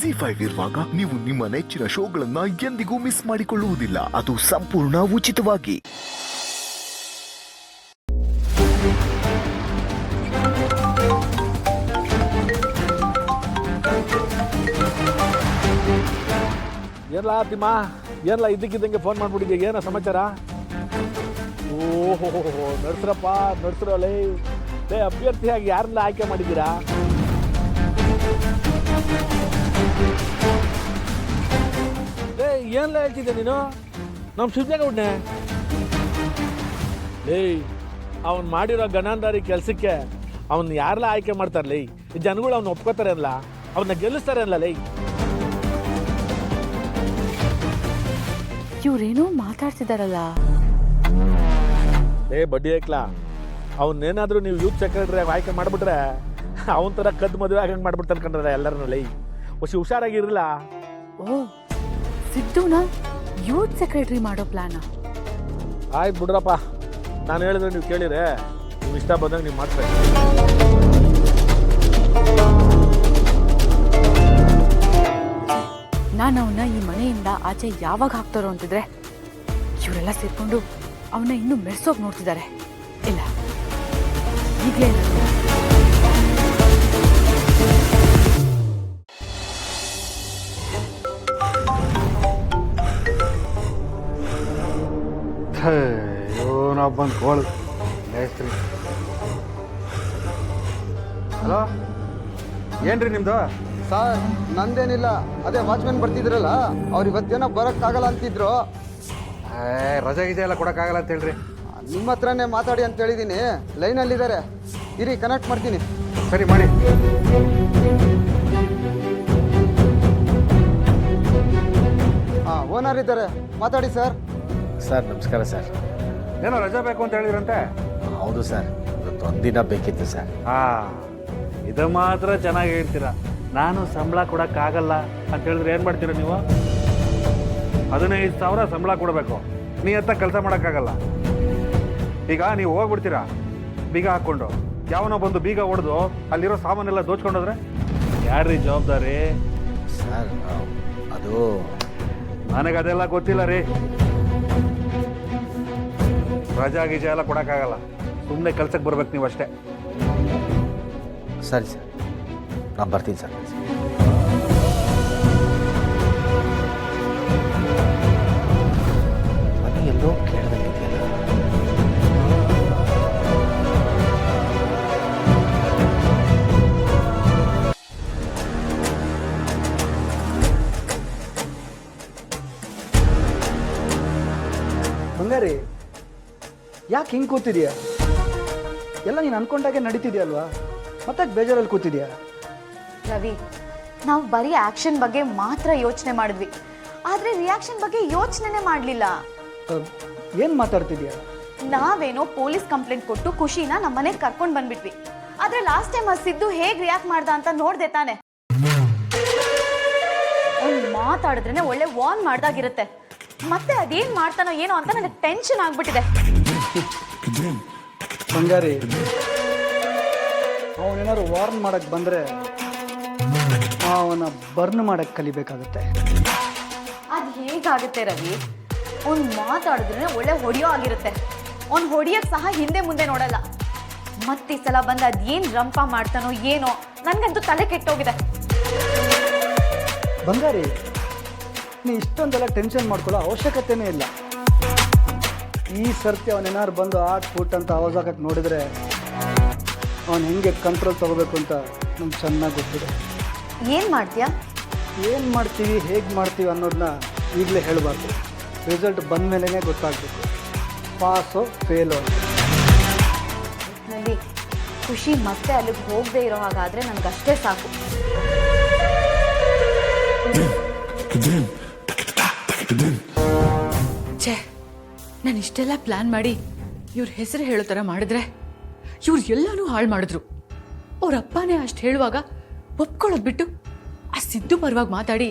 ಜಿ5 ಇರುವಾಗ ನೀವು ನಿಮ್ಮ ನೆಚ್ಚಿನ ಶೋಗಳನ್ನ ಎಂದಿಗೂ ಮಿಸ್ ಮಾಡಿಕೊಳ್ಳುವುದಿಲ್ಲ. ಅದು ಸಂಪೂರ್ಣ ಉಚಿತವಾಗಿ. ಏನ್ಲಾ ತಿಮ್ಮ, ಏನ್ಲಾ ಇದ್ದಕ್ಕಿದ್ದಂಗೆ ಫೋನ್ ಮಾಡ್ಬಿಟ್ಟಿದ್ದೆ, ಏನೋ ಸಮಾಚಾರ? ಓಹೋ ನಡ್ಸ್ರಪ್ಪ, ನಡ್ಸ್ರಲ್ಲೇ. ಅಭ್ಯರ್ಥಿಯಾಗಿ ಯಾರನ್ನ ಆಯ್ಕೆ ಮಾಡಿದ್ದೀರಾ? ಏನ್ಲ ಹೇಳ್ತಿದ್ದೆ ನೀನು? ನಮ್ಮ ಶಿವಜೇಗೌಡನೆ ಅವನು ಮಾಡಿರೋ ಗಣಾಂಧಾರಿ ಕೆಲಸಕ್ಕೆ ಅವನ್ನ ಯಾರೆಲ್ಲ ಆಯ್ಕೆ ಮಾಡ್ತಾರಲ್ಲ, ಈ ಜನಗಳು ಅವ್ನ ಒಪ್ಕೋತಾರೆ ಅಲ್ಲ, ಅವನ್ನ ಗೆಲ್ಲಿಸ್ತಾರೆ ಅಲ್ಲ. ಇವ್ರೇನೋ ಮಾತಾಡ್ತಿದಾರಲ್ಲ. ಬಡ್ಡಿ ಐಕ್ಲಾ, ಅವನ್ನೇನಾದ್ರೂ ನೀವು ಯೂತ್ ಸೆಕ್ರೆಟರಿ ಆಯ್ಕೆ ಮಾಡ್ಬಿಟ್ರೆ ಅವನ ಥರ ಕದ್ದು ಮದುವೆ ಆಗಂಗೆ ಮಾಡ್ಬಿಡ್ತಾನೆ ಕಂಡ್ರೆ ಎಲ್ಲರನ್ನಲ್ಲ. ಹೊಸಿ ಹುಷಾರಾಗಿರಲ್ಲ. ಓ, ಸಿದ್ದುನ ಯೂತ್ ಸೆಕ್ರೆಟರಿ ಮಾಡೋ ಪ್ಲಾನ? ಆಯ್ತು ಬಿಡ್ರಪ್ಪ, ನಾನು ಹೇಳಿದ್ರೆ ನೀವು ಕೇಳಿದ್ರೆ ನೀವು ಇಷ್ಟ ಬಂದಂಗೆ ನೀವು ಮಾಡ್ತಾರೆ. ನಾನು ಅವನ್ನ ಈ ಮನೆಯಿಂದ ಆಚೆ ಯಾವಾಗ ಹಾಕ್ತಾರೋ ಅಂತಿದ್ರೆ ಇವರೆಲ್ಲ ಸೇರ್ಕೊಂಡು ಅವನ್ನ ಇನ್ನೂ ಮೆರ್ಸೋಗಿ ನೋಡ್ತಿದ್ದಾರೆ. ಇಲ್ಲ, ಈಗಲೇ ನಾವು ಬಂದು ಕೋಳು ಮೇಸ್ತ್ರಿ. ಹಲೋ, ಏನ್ರಿ ನಿಮ್ದು? ಸರ್, ನಂದೇನಿಲ್ಲ. ಅದೇ ವಾಚ್ಮೆನ್ ಬರ್ತಿದ್ರಲ್ಲ, ಅವ್ರು ಇವತ್ತೇನೋ ಬರೋಕ್ಕಾಗಲ್ಲ ಅಂತಿದ್ರು. ರಜೆ ಗಿಜೆ ಎಲ್ಲ ಕೊಡೋಕ್ಕಾಗಲ್ಲ ಅಂತ ಹೇಳ್ರಿ. ನಿಮ್ಮ ಹತ್ರನೇ ಮಾತಾಡಿ ಅಂತ ಹೇಳಿದ್ದೀನಿ. ಲೈನಲ್ಲಿದ್ದಾರೆ, ಇರಿ ಕನೆಕ್ಟ್ ಮಾಡ್ತೀನಿ. ಸರಿ ಮಾಡಿ. ಹಾಂ, ಓನರ್ ಇದ್ದಾರೆ, ಮಾತಾಡಿ ಸರ್. ಸರ್ ನಮಸ್ಕಾರ ಸರ್. ಏನೋ ರಜೆ ಬೇಕು ಅಂತ ಹೇಳಿದ್ರಂತೆ? ಹೌದು ಸರ್, ಇವತ್ತು ಒಂದಿನ ಬೇಕಿತ್ತು ಸರ್. ಇದು ಮಾತ್ರ ಚೆನ್ನಾಗಿ ಹೇಳ್ತೀರಾ. ನಾನು ಸಂಬಳ ಕೊಡೋಕ್ಕಾಗಲ್ಲ ಅಂತ ಹೇಳಿದ್ರೆ ಏನು ಮಾಡ್ತೀರಾ ನೀವು? 15,000 ಸಂಬಳ ಕೊಡಬೇಕು. ನೀ ಎತ್ತ ಕೆಲಸ ಮಾಡೋಕ್ಕಾಗಲ್ಲ. ಈಗ ನೀವು ಹೋಗ್ಬಿಡ್ತೀರಾ ಬೀಗ ಹಾಕ್ಕೊಂಡು, ಯಾವನೋ ಬಂದು ಬೀಗ ಹೊಡೆದು ಅಲ್ಲಿರೋ ಸಾಮಾನೆಲ್ಲ ದೋಚ್ಕೊಂಡೋದ್ರೆ ಯಾರ್ರೀ ಜವಾಬ್ದಾರಿ? ಸರ್ ಅದು ನನಗೆ ಅದೆಲ್ಲ ಗೊತ್ತಿಲ್ಲ ರೀ. ರಜಾ ಗೀಜೆ ಎಲ್ಲ ಕೊಡೋಕ್ಕಾಗಲ್ಲ. ಸುಮ್ಮನೆ ಕೆಲ್ಸಕ್ಕೆ ಬರ್ಬೇಕು ನೀವು ಅಷ್ಟೇ. ಸರಿ ಸರ್, ನಾನು ಬರ್ತೀನಿ ಸರ್. ಮನೆ ಎಲ್ಲೋ ಕೇಳ್ದಂಗಿದೆಯಲ್ಲ. ಬಂಗಾರಿ, ಯಾಕೆ ಹಿಂಗೆ ಕೂತಿದ್ಯಾ? ಎಲ್ಲ ನೀನು ಅನ್ಕೊಂಡಾಗೆ ನಡೀತಿದ್ಯಲ್ವಾ? ಮತ್ತೆ ಬೇಜಾರಲ್ಲಿ ಕೂತಿದ್ಯಾ? ರವಿ, ನಾವು ಬರೀ ಆಕ್ಷನ್ ಬಗ್ಗೆ ಮಾತ್ರ ಯೋಚನೆ ಮಾಡಿದ್ವಿ, ಆದ್ರೆ ರಿಯಾಕ್ಷನ್ ಬಗ್ಗೆ ಯೋಚನೆನೇ ಮಾಡಲಿಲ್ಲ. ಏನು ಮಾತಾಡ್ತಿದ್ಯಾ? ನಾವೇನೋ ಪೊಲೀಸ್ ಕಂಪ್ಲೇಂಟ್ ಕೊಟ್ಟು ಖುಷಿನ ನಮ್ಮ ಮನೆಗೆ ಕರ್ಕೊಂಡು ಬಂದ್ಬಿಟ್ವಿ. ಆದ್ರೆ ಲಾಸ್ಟ್ ಟೈಮ್ ಸಿದ್ದು ಹೇಗ್ ರಿಯಾಕ್ಟ್ ಮಾಡ್ದ ಅಂತ ನೋಡ್ದೆ ತಾನೆ. ಅವ್ನು ಮಾತಾಡಿದ್ರೇನೆ ಒಳ್ಳೆ ವಾರ್ನ್ ಮಾಡ್ದಾಗಿರುತ್ತೆ. ಮತ್ತೆ ಅದೇನ್ ಮಾಡ್ತಾನೋ ಏನೋ ಅಂತ ನನಗೆ ಟೆನ್ಷನ್ ಆಗ್ಬಿಟ್ಟಿದೆ. ಬಂಗಾರಿ, ಅವನೇನಾದ್ರು ವಾರ್ನ್ ಮಾಡಕ್ಕೆ ಬಂದರೆ ಅವನ ಬರ್ನ್ ಮಾಡಕ್ಕೆ ಕಲಿಬೇಕಾಗುತ್ತೆ. ಅದು ಹೇಗಾಗುತ್ತೆ ರವಿ? ಅವ್ನು ಮಾತಾಡಿದ್ರೆ ಒಳ್ಳೆ ಹೊಡೆಯೋ ಆಗಿರುತ್ತೆ. ಅವ್ನು ಹೊಡಿಯೋಕ್ಕೆ ಸಹ ಹಿಂದೆ ಮುಂದೆ ನೋಡಲ್ಲ. ಮತ್ತೆ ಈ ಸಲ ಬಂದು ಅದೇನು ರಂಪ ಮಾಡ್ತಾನೋ ಏನೋ, ನನಗಂತೂ ತಲೆ ಕೆಟ್ಟೋಗಿದೆ. ಬಂಗಾರಿ, ನೀ ಇಷ್ಟೊಂದೆಲ್ಲ ಟೆನ್ಷನ್ ಮಾಡ್ಕೊಳ್ಳೋ ಅವಶ್ಯಕತೆನೇ ಇಲ್ಲ. ಈ ಸರ್ತಿ ಅವನೇನಾದ್ರು ಬಂದು ಆಟ್ ಫುಟ್ ಅಂತ ಆವಾಜ್ ಹಾಕಕ್ಕೆ ನೋಡಿದ್ರೆ ಅವನು ಹೆಂಗೆ ಕಂಟ್ರೋಲ್ ತಗೋಬೇಕು ಅಂತ ನಮ್ಗೆ ಚೆನ್ನಾಗಿ ಗೊತ್ತಿದೆ. ಏನು ಮಾಡ್ತೀಯಾ? ಏನು ಮಾಡ್ತೀವಿ, ಹೇಗೆ ಮಾಡ್ತೀವಿ ಅನ್ನೋದನ್ನ ಈಗಲೇ ಹೇಳಬಾರ್ದು. ರಿಸಲ್ಟ್ ಬಂದ ಮೇಲೇ ಗೊತ್ತಾಗಬೇಕು, ಪಾಸೋ ಫೇಲೋ ಅಂತ. ನೋಡಿ, ಖುಷಿ ಮತ್ತೆ ಅಲ್ಲಿಗೆ ಹೋಗದೆ ಇರೋ ಹಾಗಾದರೆ ನನಗಷ್ಟೇ ಸಾಕು. ಛೇ, ನಾನು ಇಷ್ಟೆಲ್ಲ ಪ್ಲಾನ್ ಮಾಡಿ ಇವ್ರ ಹೆಸರು ಹೇಳೋ ಥರ ಮಾಡಿದ್ರೆ ಇವ್ರು ಎಲ್ಲನೂ ಹಾಳು ಮಾಡಿದ್ರು. ಅವ್ರ ಅಪ್ಪನೇ ಅಷ್ಟು ಹೇಳುವಾಗ ಒಪ್ಕೊಳ್ಳೋದು ಬಿಟ್ಟು ಆ ಸಿದ್ದು ಪರವಾಗಿ ಮಾತಾಡಿ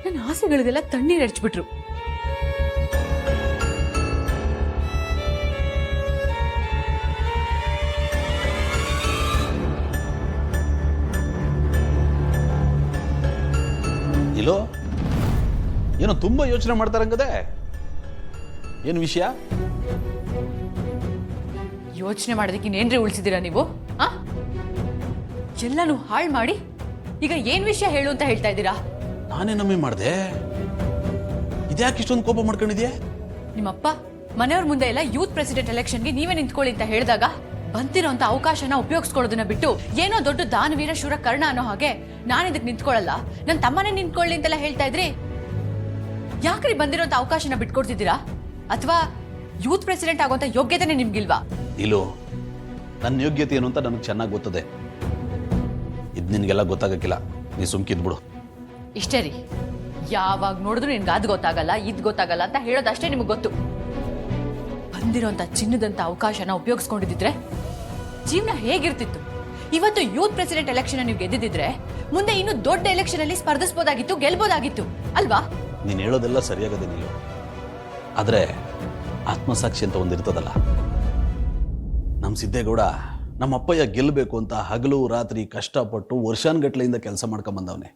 ನನ್ನ ಆಸೆಗಳಿಗೆಲ್ಲ ತಣ್ಣೀರು ಎರಚ್ಬಿಟ್ರು. ಇಲ್ಲೋ ಏನೋ ತುಂಬ ಯೋಚನೆ ಮಾಡ್ತಾರಂಗದೆ. ಏನು ವಿಷಯ? ಯೋಚನೆ ಮಾಡೋದಕ್ಕೆ ಇನ್ನೇನ್ರಿ ಉಳಿಸಿದ್ದೀರಾ ನೀವು? ಆ ಎಲ್ಲನೂ ಹಾಳು ಮಾಡಿ ಈಗ ಏನ್ ವಿಷಯ ಹೇಳು ಅಂತ ಹೇಳ್ತಾ ಇದ್ದೀರಾ? ನಾನೇನಮ್ಮಿ ಮಾಡಿದೆ? ಇದ್ಯಾಕೆ ಇಷ್ಟೊಂದು ಕೋಪ ಮಾಡ್ಕೊಂಡಿದ್ಯಾ? ನಿಮ್ಮಪ್ಪ ಮನೆಯವ್ರ ಮುಂದೆ ಎಲ್ಲ ಯೂತ್ ಪ್ರೆಸಿಡೆಂಟ್ ಎಲೆಕ್ಷನ್ಗೆ ನೀವೇ ನಿಂತ್ಕೊಳ್ಳಿ ಅಂತ ಹೇಳಿದಾಗ ಬಂತಿರೋಂಥ ಅವಕಾಶನ ಉಪಯೋಗಿಸ್ಕೊಳ್ಳೋದನ್ನ ಬಿಟ್ಟು ಏನೋ ದೊಡ್ಡ ದಾನವೀರ ಶೂರ ಕರ್ಣ ಅನ್ನೋ ಹಾಗೆ ನಾನು ಇದಕ್ಕೆ ನಿಂತ್ಕೊಳ್ಳಲ್ಲ, ನನ್ನ ತಮ್ಮನೇ ನಿಂತ್ಕೊಳ್ಳಿ ಅಂತೆಲ್ಲ ಹೇಳ್ತಾ ಇದ್ರಿ. ಯಾಕ್ರಿ ಬಂದಿರೋಂಥ ಅವಕಾಶನ ಬಿಟ್ಕೊಡ್ತಿದ್ದೀರಾ? ಅಥವಾ ಯೂತ್ ಪ್ರೆಸಿಡೆಂಟ್ ಆಗೋಂಥ ಯೋಗ್ಯತೆನೇ ನಿಮ್ಗಿಲ್ವಾ? ಇಲ್ಲೋ ನನ್ನ ಯೋಗ್ಯತೆ ಏನು ಅಂತ ನನಗೆ ಚೆನ್ನಾಗಿ ಗೊತ್ತದೆ. ಇದು ನಿನಗೆಲ್ಲ ಗೊತ್ತಾಗಕ್ಕಿಲ್ಲ, ನೀ ಸುಮ್ಕಿದ್ಬಿಡು. ಇಷ್ಟೇ ರೀ, ಯಾವಾಗ ನೋಡಿದ್ರು ನಿನ್ಗೆ ಅದು ಗೊತ್ತಾಗಲ್ಲ ಇದು ಗೊತ್ತಾಗಲ್ಲ ಅಂತ ಹೇಳೋದಷ್ಟೇ ನಿಮಗೆ ಗೊತ್ತು. ಬಂದಿರೋಂಥ ಚಿನ್ನದಂಥ ಅವಕಾಶನ ಉಪಯೋಗಿಸ್ಕೊಂಡಿದ್ರೆ ಜೀವನ ಹೇಗಿರ್ತಿತ್ತು? ಇವತ್ತು ಯೂತ್ ಪ್ರೆಸಿಡೆಂಟ್ ಎಲೆಕ್ಷನ್ ನೀವು ಗೆದ್ದಿದ್ರೆ ಮುಂದೆ ಇನ್ನು ದೊಡ್ಡ ಎಲೆಕ್ಷನ್ ಅಲ್ಲಿ ಸ್ಪರ್ಧಿಸಬಹುದಾಗಿತ್ತು, ಗೆಲ್ಬೋದಾಗಿತ್ತು ಅಲ್ವಾ? ನೀನು ಹೇಳೋದೆಲ್ಲ ಸರಿಯಾಗದೆ ನೀನು, ಆದರೆ ಆತ್ಮಸಾಕ್ಷಿ ಅಂತ ಒಂದಿರ್ತದಲ್ಲ. ನಮ್ಮ ಸಿದ್ದೇಗೌಡ ನಮ್ಮ ಅಪ್ಪಯ್ಯ ಗೆಲ್ಲಬೇಕು ಅಂತ ಹಗಲು ರಾತ್ರಿ ಕಷ್ಟಪಟ್ಟು ವರ್ಷಾನ್ಗಟ್ಲೆಯಿಂದ ಕೆಲಸ ಮಾಡ್ಕೊಂಬಂದವನೆ.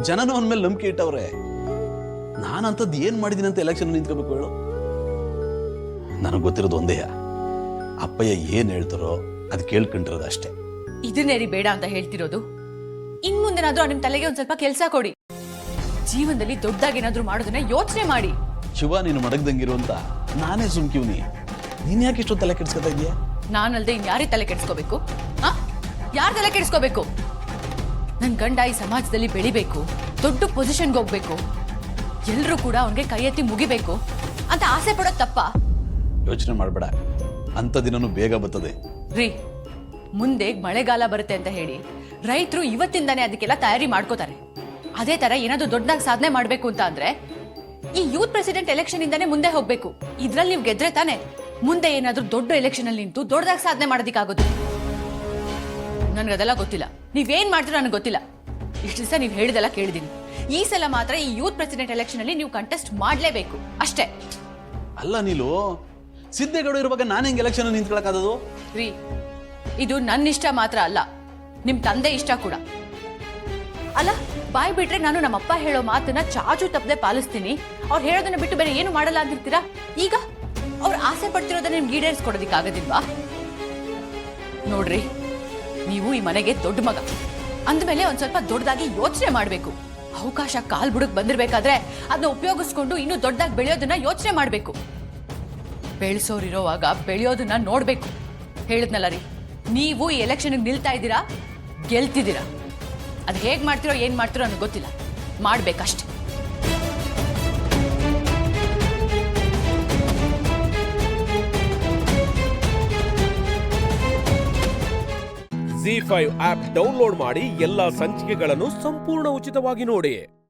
ಜನನೂ ಅವನ ಮೇಲೆ ನಂಬಿಕೆ ಇಟ್ಟವ್ರೆ. ನಾನಂಥದ್ದು ಏನು ಮಾಡಿದ್ದೀನಿ ಅಂತ ಎಲೆಕ್ಷನ್ ನಿಂತ್ಕೋಬೇಕು ಹೇಳು? ನನಗೆ ಗೊತ್ತಿರೋದು ಒಂದೇ, ಅಪ್ಪಯ್ಯ ಏನು ಹೇಳ್ತಾರೋ ಅದು ಕೇಳ್ಕೊಂಡಿರೋದು ಅಷ್ಟೇ. ಇದನ್ನೇ ರೀ ಬೇಡ ಅಂತ ಹೇಳ್ತಿರೋದು. ಇನ್ ಮುಂದೆನಾದ್ರೂ ನಿಮ್ ತಲೆಗೆ ಒಂದ್ ಸ್ವಲ್ಪ ಕೆಲಸ ಕೊಡಿ. ಜೀವನದಲ್ಲಿ ದೊಡ್ಡದಾಗೇನಾದ್ರೂ ಮಾಡೋದನ್ನ ಯೋಚನೆ ಮಾಡಿ. ಶಿವ, ನೀನು ಮಡಗ್ದಂಗಿರು ಅಂತ ನಾನೇ ಸುಮ್ಕಿವ್ನಿ. ನೀನ್ ಯಾಕೆ ಇಷ್ಟೊಂದು ತಲೆ ಕೆಡ್ಸ್ಕೊತಾ ಇದೀಯ? ನಾನಲ್ದೆ ಇನ್ಯಾರೇ ತಲೆ ಕೆಡಿಸ್ಕೋಬೇಕು? ಯಾರು ತಲೆ ಕೆಡಿಸ್ಕೋಬೇಕು? ನನ್ ಗಂಡ ಈ ಸಮಾಜದಲ್ಲಿ ಬೆಳಿಬೇಕು, ದೊಡ್ಡ ಪೊಸಿಷನ್ಗೆ ಹೋಗ್ಬೇಕು, ಎಲ್ರೂ ಕೂಡ ಅವನ್ಗೆ ಕೈ ಎತ್ತಿ ಮುಗಿಬೇಕು ಅಂತ ಆಸೆ ಪಡೋದು ತಪ್ಪಾ? ಯೋಚನೆ ಮಾಡಬೇಡ, ಅಂಥ ದಿನನೂ ಬೇಗ ಬರ್ತದೆ. ರೀ, ಮುಂದೆ ಮಳೆಗಾಲ ಬರುತ್ತೆ ಅಂತ ಹೇಳಿ ರೈತರು ಇವತ್ತಿಂದಾನೇ ಅದಕ್ಕೆಲ್ಲ ತಯಾರಿ ಮಾಡ್ಕೋತಾರೆ. ಅದೇ ತರ ಏನಾದ್ರೂ ದೊಡ್ಡದಾಗಿ ಸಾಧನೆ ಮಾಡ್ಬೇಕು ಅಂತ ಅಂದ್ರೆ ಈ ಯೂತ್ ಪ್ರೆಸಿಡೆಂಟ್ ಎಲೆಕ್ಷನ್ ಇಂದಾನೇ ಮುಂದೆ ಹೋಗ್ಬೇಕು. ಇದ್ರಲ್ಲಿ ನೀವು ಗೆದ್ರೆ ತಾನೆ ಮುಂದೆ ಏನಾದ್ರೂ ದೊಡ್ಡ ಎಲೆಕ್ಷನ್ ಅಲ್ಲಿ ನಿಂತು ದೊಡ್ಡದಾಗಿ ಸಾಧನೆ ಮಾಡೋದಕ್ಕಾಗೋದು. ನನ್ಗದೆಲ್ಲ ಗೊತ್ತಿಲ್ಲ, ನೀವೇನ್ ಮಾಡ್ತೀರೋ ನನಗೆ ಗೊತ್ತಿಲ್ಲ. ಇಷ್ಟು ದಿವಸ ನೀವು ಹೇಳಿದೆಲ್ಲ ಕೇಳಿದೀನಿ. ಈ ಸಲ ಮಾತ್ರ ಈ ಯೂತ್ ಪ್ರೆಸಿಡೆಂಟ್ ಎಲೆಕ್ಷನ್ ಅಲ್ಲಿ ನೀವು ಕಂಟೆಸ್ಟ್ ಮಾಡ್ಲೇಬೇಕು ಅಷ್ಟೇ. ಅಲ್ಲ ನೀನು ಸಿದ್ದೇಗೌಡ ಇರುವಾಗ ನಾನು ಹೆಂಗೆ ಎಲೆಕ್ಷನ್ ನಿಂತ್ಕೊಳಕ್ಕಾದದು? ರೀ, ಇದು ನನ್ನ ಇಷ್ಟ ಮಾತ್ರ ಅಲ್ಲ, ನಿಮ್ ತಂದೆ ಇಷ್ಟ ಕೂಡ ಅಲ್ಲ. ಬಾಯ್ ಬಿಟ್ರೆ ನಾನು ನಮ್ಮಪ್ಪ ಹೇಳೋ ಮಾತನ್ನ ಚಾಚು ತಪ್ಪದೆ ಪಾಲಿಸ್ತೀನಿ, ಅವ್ರು ಹೇಳೋದನ್ನ ಬಿಟ್ಟು ಬೇರೆ ಏನು ಮಾಡಲ್ಲ ಅಂತಿರ್ತೀರಾ. ಈಗ ಅವ್ರು ಆಸೆ ಪಡ್ತಿರೋದನ್ನ ನಿಮ್ಗೆ ಈಡೇರಿಸ್ಕೊಡೋದಿಕ್ಕಾಗೋದಿಲ್ವಾ? ನೋಡ್ರಿ, ನೀವು ಈ ಮನೆಗೆ ದೊಡ್ಡ ಮಗ ಅಂದಮೇಲೆ ಒಂದ್ ಸ್ವಲ್ಪ ದೊಡ್ಡದಾಗಿ ಯೋಚನೆ ಮಾಡ್ಬೇಕು. ಅವಕಾಶ ಕಾಲ್ ಬುಡಕ್ ಬಂದಿರ್ಬೇಕಾದ್ರೆ ಅದನ್ನ ಉಪಯೋಗಿಸ್ಕೊಂಡು ಇನ್ನೂ ದೊಡ್ಡದಾಗಿ ಬೆಳೆಯೋದನ್ನ ಯೋಚನೆ ಮಾಡ್ಬೇಕು. ಬೆಳೆಸೋರಿರೋವಾಗ ಬೆಳೆಯೋದನ್ನ ನೋಡ್ಬೇಕು. ಹೇಳಿದ್ನಲ್ಲ ರೀ, ನೀವು ಈ ಎಲೆಕ್ಷನ್ಗೆ ನಿಲ್ತಾ ಇದ್ದೀರಾ, ಗೆಲ್ತಿದ್ದೀರಾ. ಅದು ಹೇಗೆ ಮಾಡ್ತಿರೋ ಏನ್ ಮಾಡ್ತಿರೋ ನನಗೆ ಗೊತ್ತಿಲ್ಲ, ಮಾಡ್ಬೇಕಷ್ಟೆ. ZEE5 ಆಪ್ ಡೌನ್ಲೋಡ್ ಮಾಡಿ ಎಲ್ಲಾ ಸಂಚಿಕೆಗಳನ್ನು ಸಂಪೂರ್ಣ ಉಚಿತವಾಗಿ ನೋಡಿ.